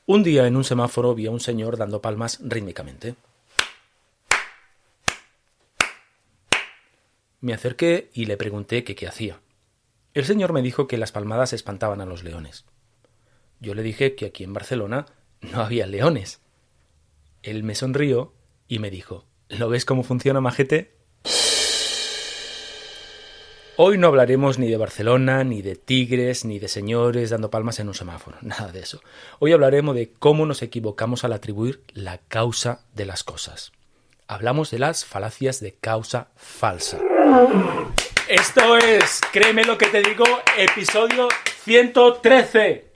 Un día en un semáforo vi a un señor dando palmas rítmicamente. Me acerqué y le pregunté que qué hacía. El señor me dijo que las palmadas espantaban a los leones. Yo le dije que aquí en Barcelona no había leones. Él me sonrió y me dijo: ¿lo ves cómo funciona, majete? Hoy no hablaremos ni de Barcelona, ni de tigres, ni de señores dando palmas en un semáforo, nada de eso. Hoy hablaremos de cómo nos equivocamos al atribuir la causa de las cosas. Hablamos de las falacias de causa falsa. Esto es, créeme lo que te digo, episodio 113.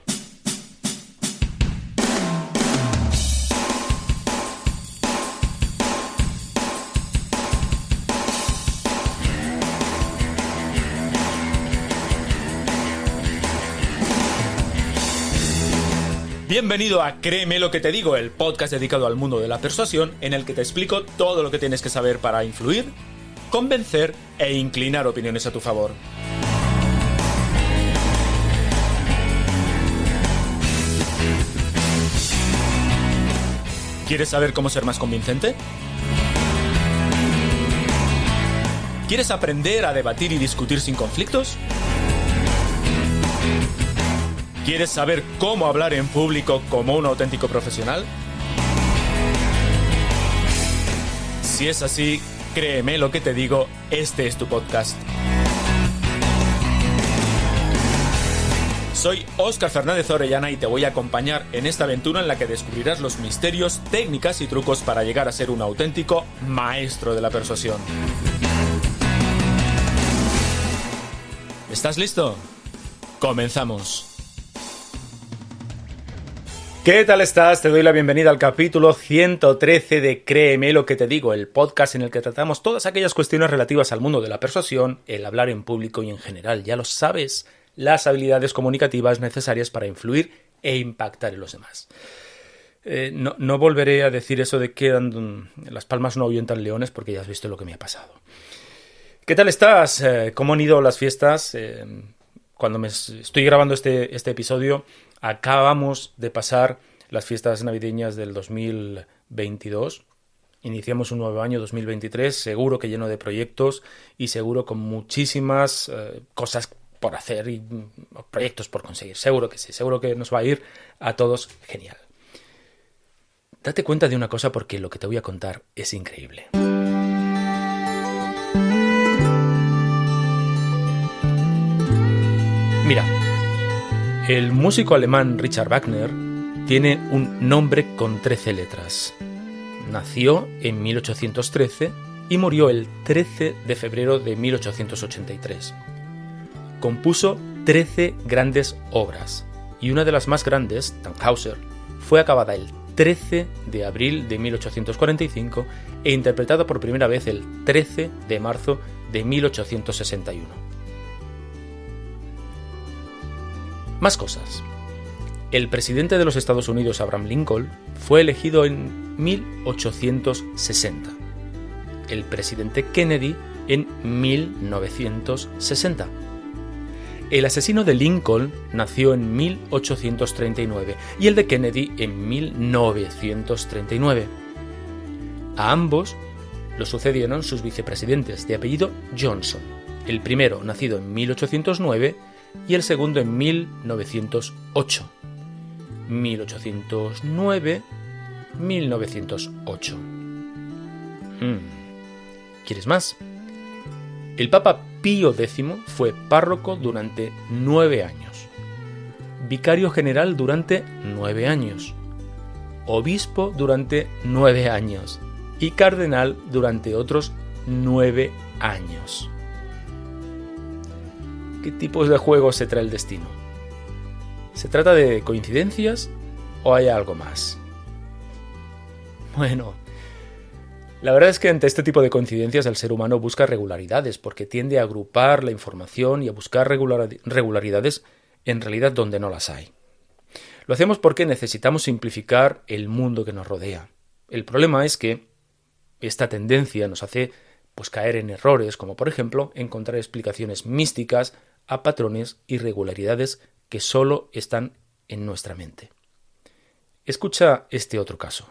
Bienvenido a Créeme lo que te digo, el podcast dedicado al mundo de la persuasión en el que te explico todo lo que tienes que saber para influir, convencer e inclinar opiniones a tu favor. ¿Quieres saber cómo ser más convincente? ¿Quieres aprender a debatir y discutir sin conflictos? ¿Quieres saber cómo hablar en público como un auténtico profesional? Si es así, créeme lo que te digo, este es tu podcast. Soy Óscar Fernández Orellana y te voy a acompañar en esta aventura en la que descubrirás los misterios, técnicas y trucos para llegar a ser un auténtico maestro de la persuasión. ¿Estás listo? ¡Comenzamos! ¿Qué tal estás? Te doy la bienvenida al capítulo 113 de Créeme lo que te digo, el podcast en el que tratamos todas aquellas cuestiones relativas al mundo de la persuasión, el hablar en público y en general, ya lo sabes, las habilidades comunicativas necesarias para influir e impactar en los demás. No volveré a decir eso de que las palmas no ahuyentan leones porque ya has visto lo que me ha pasado. ¿Qué tal estás? ¿Cómo han ido las fiestas? Cuando estoy grabando este episodio, acabamos de pasar las fiestas navideñas del 2022. Iniciamos un nuevo año, 2023, seguro que lleno de proyectos y seguro con muchísimas cosas por hacer y proyectos por conseguir. Seguro que sí, seguro que nos va a ir a todos genial. Date cuenta de una cosa porque lo que te voy a contar es increíble. Mira, el músico alemán Richard Wagner tiene un nombre con 13 letras. Nació en 1813 y murió el 13 de febrero de 1883. Compuso 13 grandes obras y una de las más grandes, Tannhäuser, fue acabada el 13 de abril de 1845 e interpretada por primera vez el 13 de marzo de 1861. Más cosas. El presidente de los Estados Unidos, Abraham Lincoln, fue elegido en 1860. El presidente Kennedy en 1960. El asesino de Lincoln nació en 1839 y el de Kennedy en 1939. A ambos los sucedieron sus vicepresidentes de apellido Johnson, el primero nacido en 1809 y el segundo en 1908. 1809-1908. ¿Quieres más? El Papa Pío X fue párroco durante 9 años, vicario general durante 9 años, obispo durante 9 años y cardenal durante otros 9 años. ¿Qué tipos de juegos se trae el destino? ¿Se trata de coincidencias o hay algo más? Bueno, la verdad es que ante este tipo de coincidencias el ser humano busca regularidades porque tiende a agrupar la información y a buscar regularidades en realidad donde no las hay. Lo hacemos porque necesitamos simplificar el mundo que nos rodea. El problema es que esta tendencia nos hace caer en errores, como por ejemplo encontrar explicaciones místicas a patrones y regularidades que solo están en nuestra mente. Escucha este otro caso.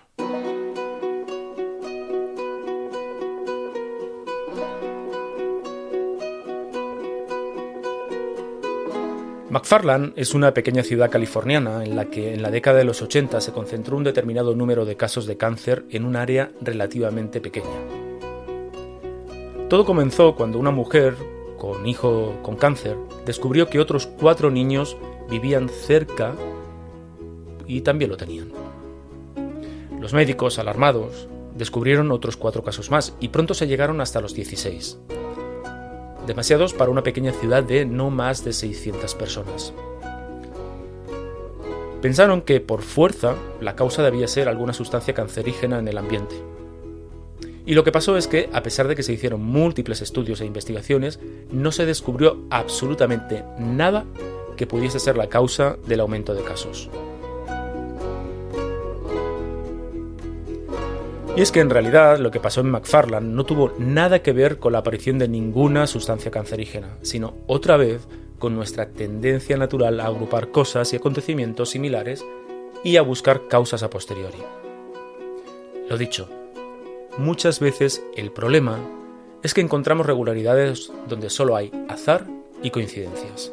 McFarland es una pequeña ciudad californiana en la que en la década de los 80 se concentró un determinado número de casos de cáncer en un área relativamente pequeña. Todo comenzó cuando una mujer con hijo con cáncer descubrió que otros 4 niños vivían cerca y también lo tenían. Los médicos, alarmados, descubrieron otros 4 casos más y pronto se llegaron hasta los 16. Demasiados para una pequeña ciudad de no más de 600 personas. Pensaron que, por fuerza, la causa debía ser alguna sustancia cancerígena en el ambiente. Y lo que pasó es que, a pesar de que se hicieron múltiples estudios e investigaciones, no se descubrió absolutamente nada que pudiese ser la causa del aumento de casos. Y es que en realidad lo que pasó en McFarland no tuvo nada que ver con la aparición de ninguna sustancia cancerígena, sino otra vez con nuestra tendencia natural a agrupar cosas y acontecimientos similares y a buscar causas a posteriori. Lo dicho, muchas veces el problema es que encontramos regularidades donde solo hay azar y coincidencias.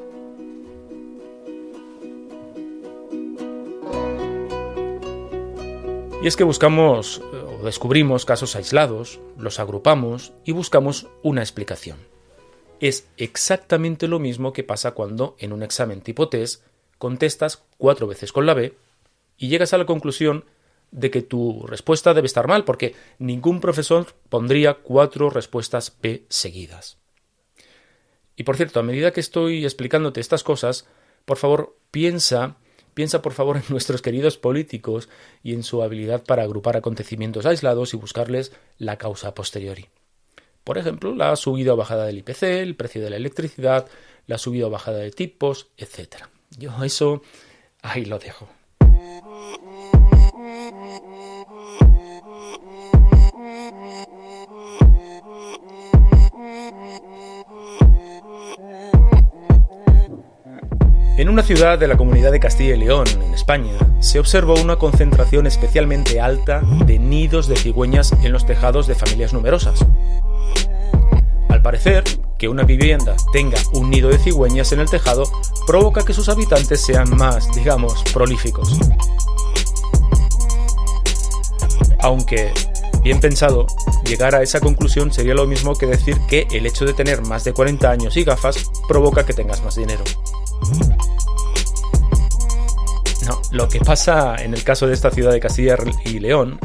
Y es que buscamos o descubrimos casos aislados, los agrupamos y buscamos una explicación. Es exactamente lo mismo que pasa cuando en un examen tipo test contestas 4 veces con la B y llegas a la conclusión de que tu respuesta debe estar mal porque ningún profesor pondría 4 respuestas B seguidas. Y por cierto, a medida que estoy explicándote estas cosas, por favor, piensa por favor en nuestros queridos políticos y en su habilidad para agrupar acontecimientos aislados y buscarles la causa a posteriori. Por ejemplo, la subida o bajada del IPC, el precio de la electricidad, la subida o bajada de tipos, etc. Yo eso ahí lo dejo. En una ciudad de la Comunidad de Castilla y León, en España, se observó una concentración especialmente alta de nidos de cigüeñas en los tejados de familias numerosas. Al parecer, que una vivienda tenga un nido de cigüeñas en el tejado provoca que sus habitantes sean más, digamos, prolíficos. Aunque, bien pensado, llegar a esa conclusión sería lo mismo que decir que el hecho de tener más de 40 años y gafas provoca que tengas más dinero. No, lo que pasa en el caso de esta ciudad de Castilla y León,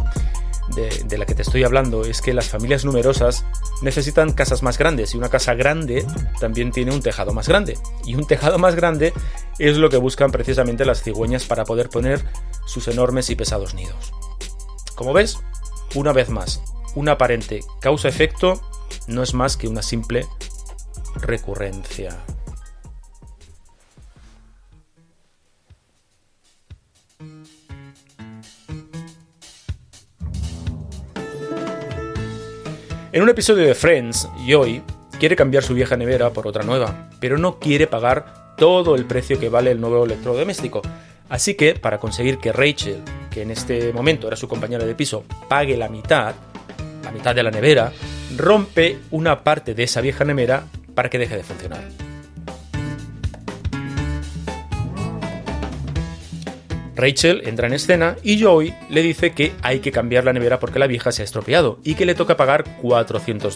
de la que te estoy hablando, es que las familias numerosas necesitan casas más grandes y una casa grande también tiene un tejado más grande. Y un tejado más grande es lo que buscan precisamente las cigüeñas para poder poner sus enormes y pesados nidos. Como ves, una vez más, una aparente causa-efecto no es más que una simple recurrencia. En un episodio de Friends, Joey quiere cambiar su vieja nevera por otra nueva, pero no quiere pagar todo el precio que vale el nuevo electrodoméstico. Así que, para conseguir que Rachel, que en este momento era su compañera de piso, pague la mitad de la nevera, rompe una parte de esa vieja nevera para que deje de funcionar. Rachel entra en escena y Joey le dice que hay que cambiar la nevera porque la vieja se ha estropeado y que le toca pagar $400.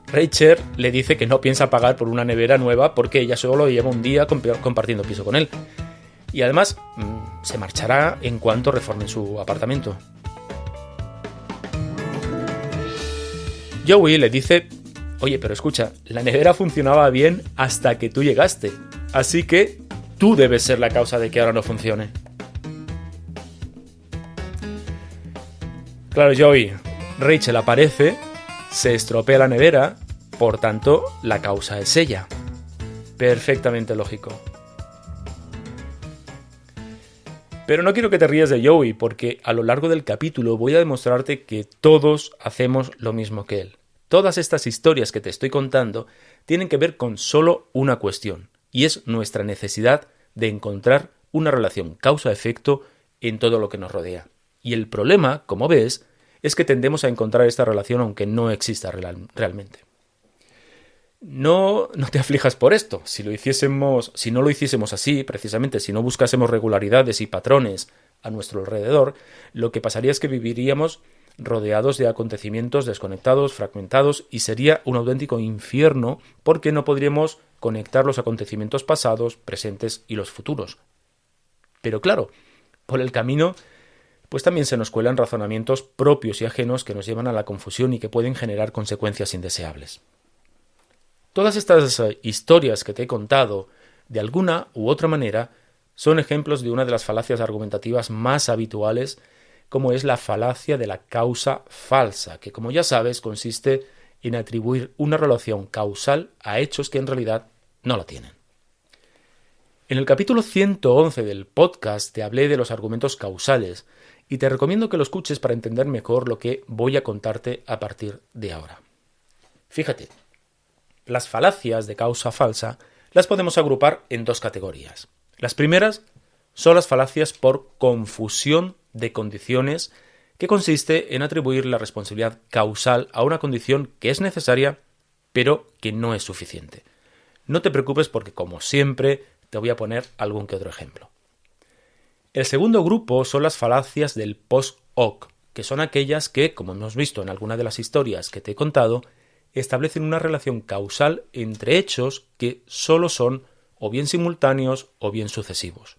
Rachel le dice que no piensa pagar por una nevera nueva porque ella solo lleva un día compartiendo piso con él. Y además se marchará en cuanto reformen su apartamento. Joey le dice: oye, pero escucha, la nevera funcionaba bien hasta que tú llegaste, así que tú debes ser la causa de que ahora no funcione. Claro, Joey, Rachel aparece, se estropea la nevera, por tanto, la causa es ella. Perfectamente lógico. Pero no quiero que te rías de Joey, porque a lo largo del capítulo voy a demostrarte que todos hacemos lo mismo que él. Todas estas historias que te estoy contando tienen que ver con solo una cuestión, y es nuestra necesidad de encontrar una relación causa-efecto en todo lo que nos rodea. Y el problema, como ves, es que tendemos a encontrar esta relación aunque no exista realmente. No te aflijas por esto. Si no lo hiciésemos así, precisamente si no buscásemos regularidades y patrones a nuestro alrededor, lo que pasaría es que viviríamos rodeados de acontecimientos desconectados, fragmentados, y sería un auténtico infierno porque no podríamos conectar los acontecimientos pasados, presentes y los futuros. Pero claro, por el camino, pues también se nos cuelan razonamientos propios y ajenos que nos llevan a la confusión y que pueden generar consecuencias indeseables. Todas estas historias que te he contado, de alguna u otra manera, son ejemplos de una de las falacias argumentativas más habituales, como es la falacia de la causa falsa, que como ya sabes consiste en atribuir una relación causal a hechos que en realidad no la tienen. En el capítulo 111 del podcast te hablé de los argumentos causales y te recomiendo que lo escuches para entender mejor lo que voy a contarte a partir de ahora. Fíjate, las falacias de causa falsa las podemos agrupar en dos categorías. Las primeras son las falacias por confusión de condiciones, que consiste en atribuir la responsabilidad causal a una condición que es necesaria, pero que no es suficiente. No te preocupes porque, como siempre, te voy a poner algún que otro ejemplo. El segundo grupo son las falacias del post hoc, que son aquellas que, como hemos visto en alguna de las historias que te he contado, establecen una relación causal entre hechos que solo son o bien simultáneos o bien sucesivos.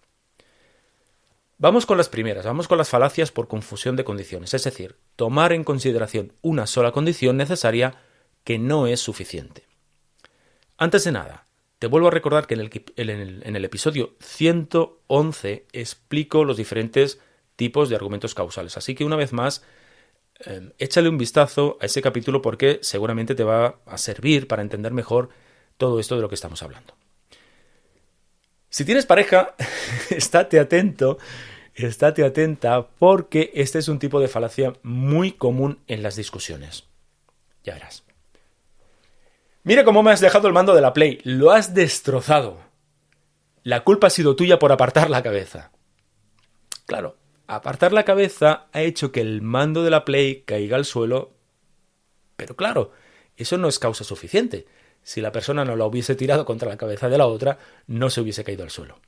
Vamos con las primeras, vamos con las falacias por confusión de condiciones, es decir, tomar en consideración una sola condición necesaria que no es suficiente. Antes de nada, te vuelvo a recordar que en el episodio 111 explico los diferentes tipos de argumentos causales, así que una vez más, échale un vistazo a ese capítulo porque seguramente te va a servir para entender mejor todo esto de lo que estamos hablando. Si tienes pareja, estate atenta porque este es un tipo de falacia muy común en las discusiones. Ya verás. Mira cómo me has dejado el mando de la Play. Lo has destrozado. La culpa ha sido tuya por apartar la cabeza. Claro, apartar la cabeza ha hecho que el mando de la Play caiga al suelo. Pero claro, eso no es causa suficiente. Si la persona no la hubiese tirado contra la cabeza de la otra, no se hubiese caído al suelo.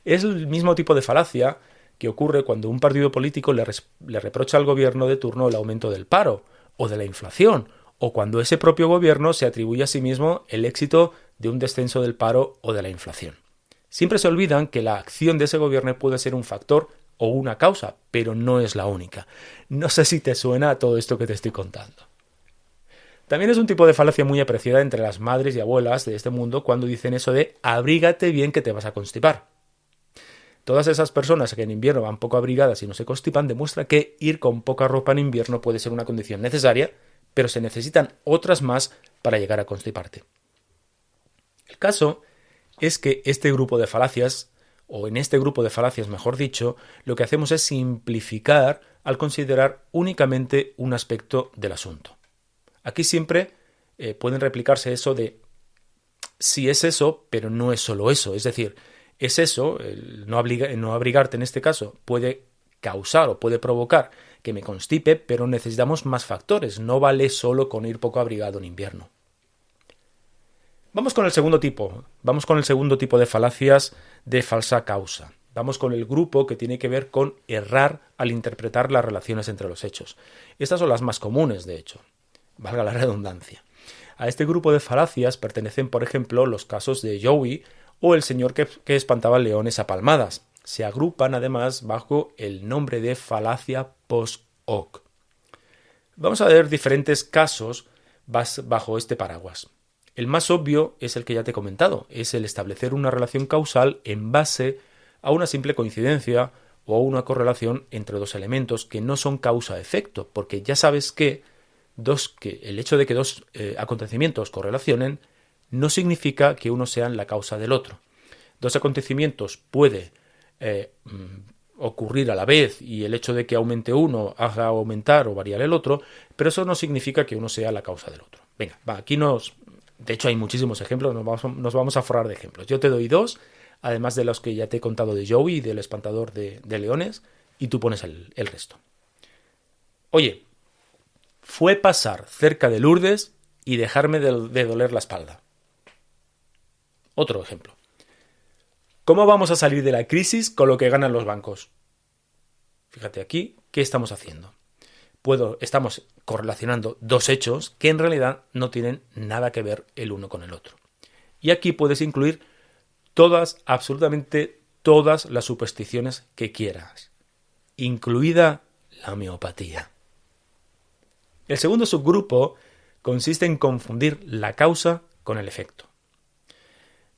Es el mismo tipo de falacia que ocurre cuando un partido político le reprocha al gobierno de turno el aumento del paro o de la inflación, o cuando ese propio gobierno se atribuye a sí mismo el éxito de un descenso del paro o de la inflación. Siempre se olvidan que la acción de ese gobierno puede ser un factor o una causa, pero no es la única. No sé si te suena a todo esto que te estoy contando. También es un tipo de falacia muy apreciada entre las madres y abuelas de este mundo cuando dicen eso de abrígate bien que te vas a constipar. Todas esas personas que en invierno van poco abrigadas y no se constipan demuestra que ir con poca ropa en invierno puede ser una condición necesaria, pero se necesitan otras más para llegar a constiparte. El caso es que este grupo de falacias, o en este grupo de falacias mejor dicho, lo que hacemos es simplificar al considerar únicamente un aspecto del asunto. Aquí siempre pueden replicarse eso de sí es eso, pero no es solo eso. Es decir, es eso, el no abrigarte en este caso puede causar o puede provocar que me constipe, pero necesitamos más factores. No vale solo con ir poco abrigado en invierno. Vamos con el segundo tipo de falacias de falsa causa. Vamos con el grupo que tiene que ver con errar al interpretar las relaciones entre los hechos. Estas son las más comunes, de hecho. Valga la redundancia. A este grupo de falacias pertenecen, por ejemplo, los casos de Joey o el señor que espantaba leones a palmadas. Se agrupan además bajo el nombre de falacia post hoc. Vamos a ver diferentes casos bajo este paraguas. El más obvio es el que ya te he comentado, es el establecer una relación causal en base a una simple coincidencia o una correlación entre dos elementos que no son causa-efecto, porque ya sabes que el hecho de que dos acontecimientos correlacionen no significa que uno sea la causa del otro. Dos acontecimientos puede ocurrir a la vez y el hecho de que aumente uno haga aumentar o variar el otro, pero eso no significa que uno sea la causa del otro. Venga, de hecho hay muchísimos ejemplos, nos vamos a forrar de ejemplos. Yo te doy dos, además de los que ya te he contado de Joey y del espantador de leones, y tú pones el resto. Oye, fue pasar cerca de Lourdes y dejarme de doler la espalda. Otro ejemplo. ¿Cómo vamos a salir de la crisis con lo que ganan los bancos? Fíjate aquí, ¿qué estamos haciendo? Estamos correlacionando dos hechos que en realidad no tienen nada que ver el uno con el otro. Y aquí puedes incluir absolutamente todas las supersticiones que quieras, incluida la homeopatía. El segundo subgrupo consiste en confundir la causa con el efecto.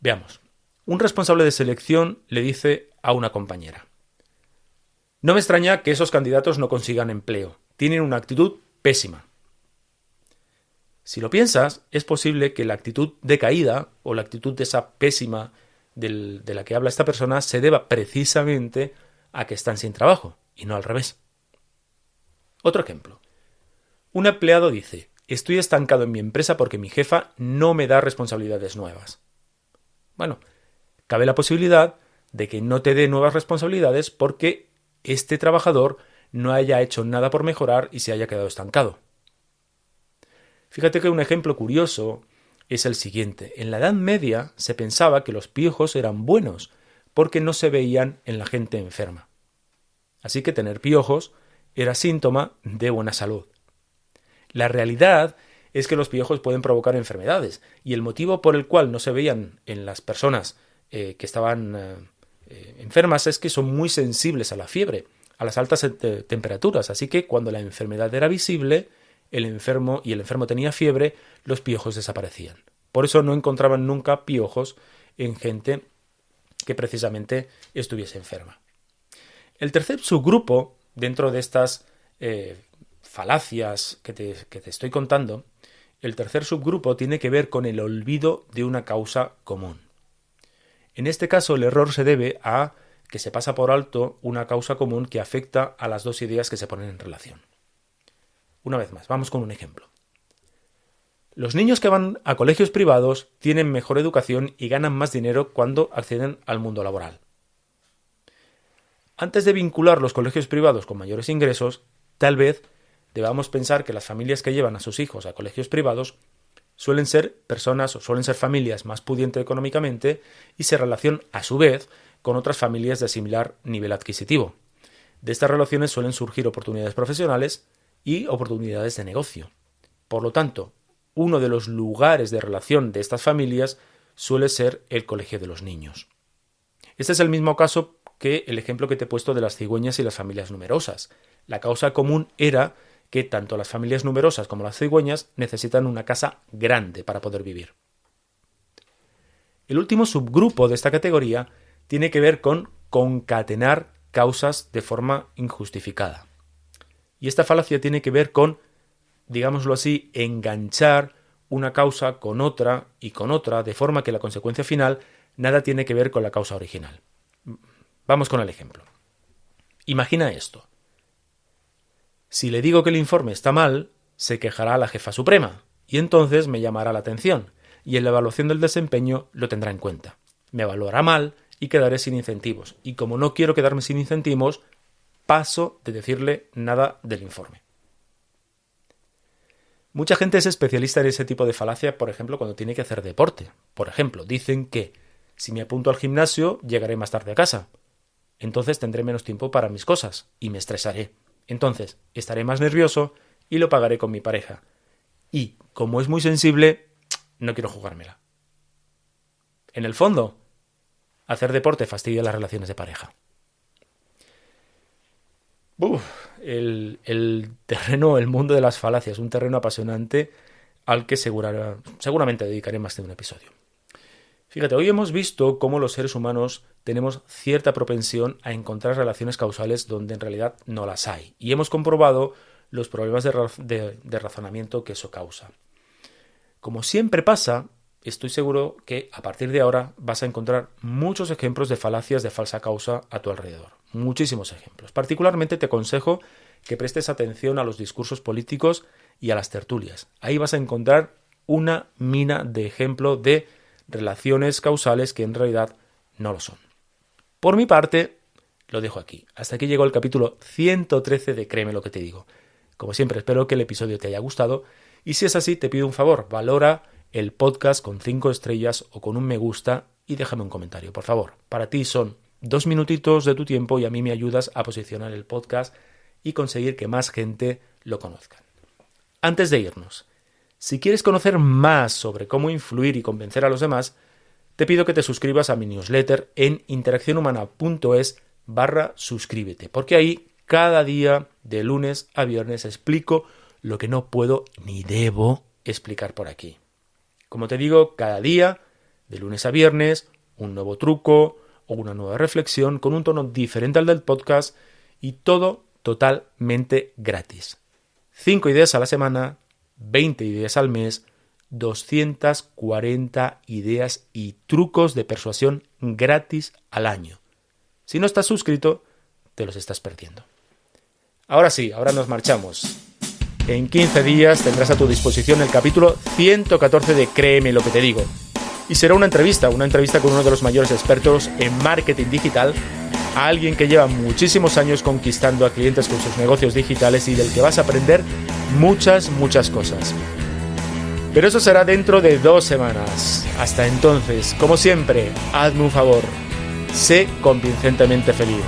Veamos. Un responsable de selección le dice a una compañera: no me extraña que esos candidatos no consigan empleo. Tienen una actitud pésima. Si lo piensas, es posible que la actitud decaída o la actitud de esa pésima de la que habla esta persona se deba precisamente a que están sin trabajo y no al revés. Otro ejemplo. Un empleado dice: estoy estancado en mi empresa porque mi jefa no me da responsabilidades nuevas. Bueno, cabe la posibilidad de que no te dé nuevas responsabilidades porque este trabajador no haya hecho nada por mejorar y se haya quedado estancado. Fíjate que un ejemplo curioso es el siguiente. En la Edad Media se pensaba que los piojos eran buenos porque no se veían en la gente enferma. Así que tener piojos era síntoma de buena salud. La realidad es que los piojos pueden provocar enfermedades y el motivo por el cual no se veían en las personas que estaban enfermas es que son muy sensibles a la fiebre, a las altas temperaturas, así que cuando la enfermedad era visible, el enfermo tenía fiebre, los piojos desaparecían. Por eso no encontraban nunca piojos en gente que precisamente estuviese enferma. El tercer subgrupo, dentro de estas falacias que te estoy contando, el tercer subgrupo tiene que ver con el olvido de una causa común. En este caso, el error se debe a que se pasa por alto una causa común que afecta a las dos ideas que se ponen en relación. Una vez más, vamos con un ejemplo. Los niños que van a colegios privados tienen mejor educación y ganan más dinero cuando acceden al mundo laboral. Antes de vincular los colegios privados con mayores ingresos, tal vez debamos pensar que las familias que llevan a sus hijos a colegios privados suelen ser familias más pudientes económicamente y se relacionan a su vez con otras familias de similar nivel adquisitivo. De estas relaciones suelen surgir oportunidades profesionales y oportunidades de negocio. Por lo tanto, uno de los lugares de relación de estas familias suele ser el colegio de los niños. Este es el mismo caso que el ejemplo que te he puesto de las cigüeñas y las familias numerosas. La causa común era que tanto las familias numerosas como las cigüeñas necesitan una casa grande para poder vivir. El último subgrupo de esta categoría tiene que ver con concatenar causas de forma injustificada. Y esta falacia tiene que ver con, digámoslo así, enganchar una causa con otra y con otra, de forma que la consecuencia final nada tiene que ver con la causa original. Vamos con el ejemplo. Imagina esto. Si le digo que el informe está mal, se quejará la jefa suprema, y entonces me llamará la atención, y en la evaluación del desempeño lo tendrá en cuenta. Me evaluará mal y quedaré sin incentivos, y como no quiero quedarme sin incentivos, paso de decirle nada del informe. Mucha gente es especialista en ese tipo de falacia, por ejemplo, cuando tiene que hacer deporte. Por ejemplo, dicen que si me apunto al gimnasio, llegaré más tarde a casa. Entonces tendré menos tiempo para mis cosas y me estresaré. Entonces estaré más nervioso y lo pagaré con mi pareja. Y, como es muy sensible, no quiero jugármela. En el fondo, hacer deporte fastidia las relaciones de pareja. El mundo de las falacias, un terreno apasionante al que seguramente dedicaré más de un episodio. Fíjate, hoy hemos visto cómo los seres humanos tenemos cierta propensión a encontrar relaciones causales donde en realidad no las hay. Y hemos comprobado los problemas de razonamiento que eso causa. Como siempre pasa, estoy seguro que a partir de ahora vas a encontrar muchos ejemplos de falacias de falsa causa a tu alrededor. Muchísimos ejemplos. Particularmente te aconsejo que prestes atención a los discursos políticos y a las tertulias. Ahí vas a encontrar una mina de ejemplo de relaciones causales que en realidad no lo son. Por mi parte, lo dejo aquí. Hasta aquí llegó el capítulo 113 de Créeme lo que te digo. Como siempre, espero que el episodio te haya gustado y si es así, te pido un favor, valora el podcast con 5 estrellas o con un me gusta y déjame un comentario, por favor. Para ti son 2 minutitos de tu tiempo y a mí me ayudas a posicionar el podcast y conseguir que más gente lo conozca. Antes de irnos, si quieres conocer más sobre cómo influir y convencer a los demás, te pido que te suscribas a mi newsletter en interaccionhumana.es/suscríbete, porque ahí cada día de lunes a viernes explico lo que no puedo ni debo explicar por aquí. Como te digo, cada día, de lunes a viernes, un nuevo truco o una nueva reflexión con un tono diferente al del podcast y todo totalmente gratis. 5 ideas a la semana, 20 ideas al mes, 240 ideas y trucos de persuasión gratis al año. Si no estás suscrito, te los estás perdiendo. Ahora sí, ahora nos marchamos. En 15 días tendrás a tu disposición el capítulo 114 de Créeme lo que te digo. Y será una entrevista con uno de los mayores expertos en marketing digital, a alguien que lleva muchísimos años conquistando a clientes con sus negocios digitales y del que vas a aprender muchas cosas. Pero eso será dentro de 2 semanas. Hasta entonces, como siempre, hazme un favor. Sé convincentemente feliz.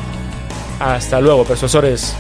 Hasta luego, persuasores.